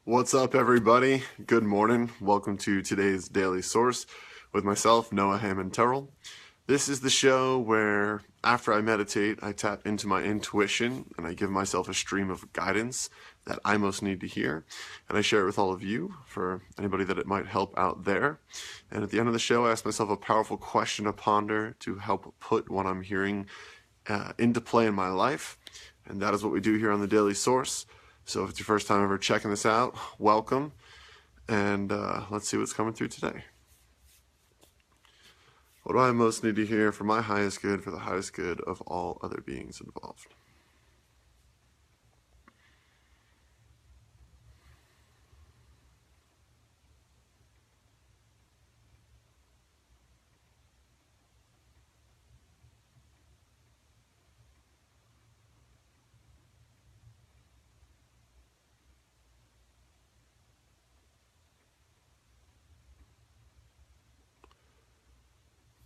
What's up, everybody? Good morning. Welcome to today's Daily Source with myself, Noah Hammond Terrell. This is the show where, after I meditate, I tap into my intuition and I give myself a stream of guidance that I most need to hear. And I share it with all of you for anybody that it might help out there. And at the end of the show, I ask myself a powerful question to ponder to help put what I'm hearing into play in my life. And that is what we do here on the Daily Source. So if it's your first time ever checking this out, welcome. And let's see what's coming through today. What do I most need to hear for my highest good, for the highest good of all other beings involved?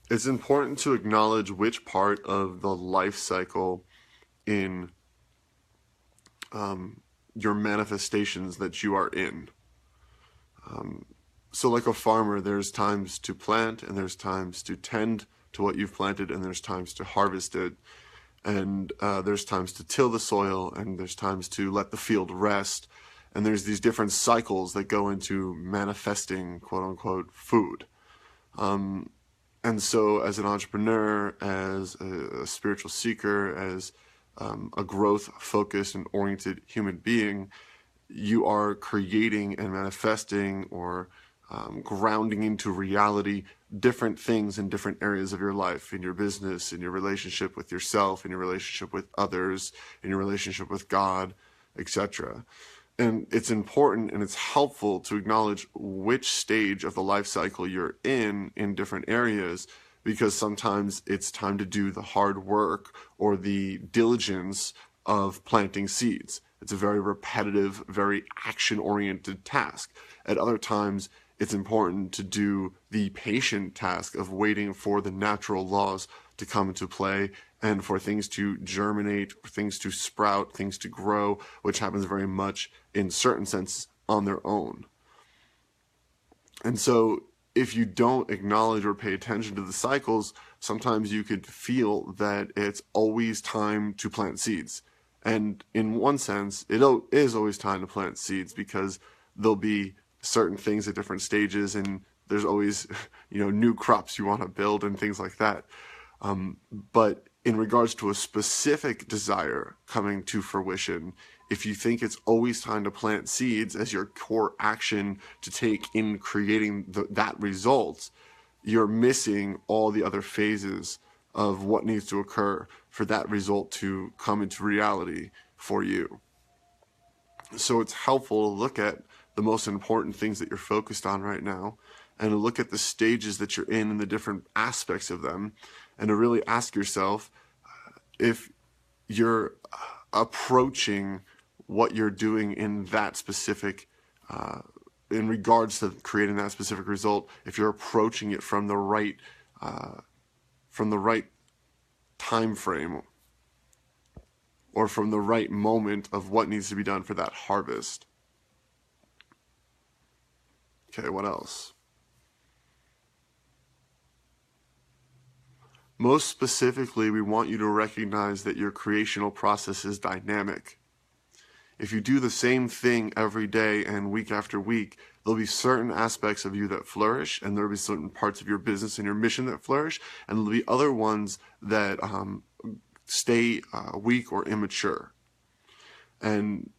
It's important to acknowledge which part of the life cycle in your manifestations that you are in. So like a farmer, there's times to plant and there's times to tend to what you've planted and there's times to harvest it. And there's times to till the soil and there's times to let the field rest. And there's these different cycles that go into manifesting, quote unquote, food. And so as an entrepreneur, as a spiritual seeker, as a growth-focused and oriented human being, you are creating and manifesting or grounding into reality different things in different areas of your life, in your business, in your relationship with yourself, in your relationship with others, in your relationship with God, etc. And it's important and it's helpful to acknowledge which stage of the life cycle you're in different areas, because sometimes it's time to do the hard work or the diligence of planting seeds. It's a very repetitive, very action-oriented task. At other times, it's important to do the patient task of waiting for the natural laws to come into play and for things to germinate, for things to sprout, things to grow, which happens very much in certain senses on their own. And so if you don't acknowledge or pay attention to the cycles, sometimes you could feel that it's always time to plant seeds. And in one sense, it is always time to plant seeds because there'll be certain things at different stages and there's always, new crops you want to build and things like that. But in regards to a specific desire coming to fruition, if you think it's always time to plant seeds as your core action to take in creating that result, you're missing all the other phases of what needs to occur for that result to come into reality for you. So it's helpful to look at the most important things that you're focused on right now and to look at the stages that you're in and the different aspects of them, and to really ask yourself if you're approaching what you're doing in that specific, in regards to creating that specific result, if you're approaching it from the right time frame or from the right moment of what needs to be done for that harvest. Okay, what else? Most specifically, we want you to recognize that your creational process is dynamic. If you do the same thing every day and week after week, there'll be certain aspects of you that flourish, and there'll be certain parts of your business and your mission that flourish, and there'll be other ones that stay weak or immature. And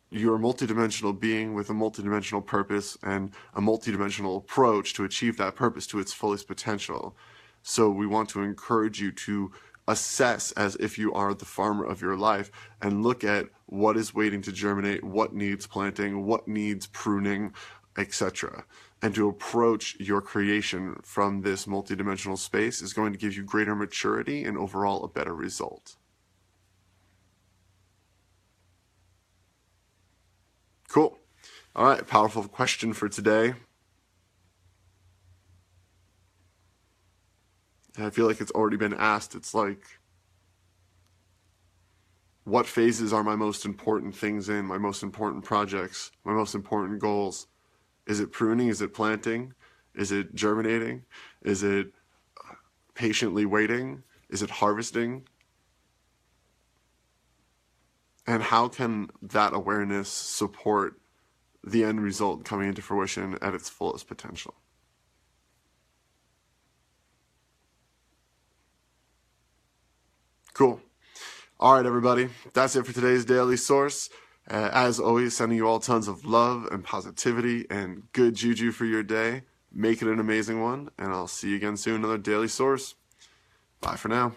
you're a multidimensional being with a multidimensional purpose and a multidimensional approach to achieve that purpose to its fullest potential. So we want to encourage you to assess as if you are the farmer of your life and look at what is waiting to germinate, what needs planting, what needs pruning, etc. And to approach your creation from this multidimensional space is going to give you greater maturity and overall a better result. Cool. All right, powerful question for today. And I feel like it's already been asked. It's like What phases are my most important things in, my most important projects, my most important goals? Is it pruning? Is it planting? Is it germinating? Is it patiently waiting? Is it harvesting? And how can that awareness support the end result coming into fruition at its fullest potential? Cool. All right, everybody. That's it for today's Daily Source. As always, sending you all tons of love and positivity and good juju for your day. Make it an amazing one, and I'll see you again soon. Another Daily Source. Bye for now.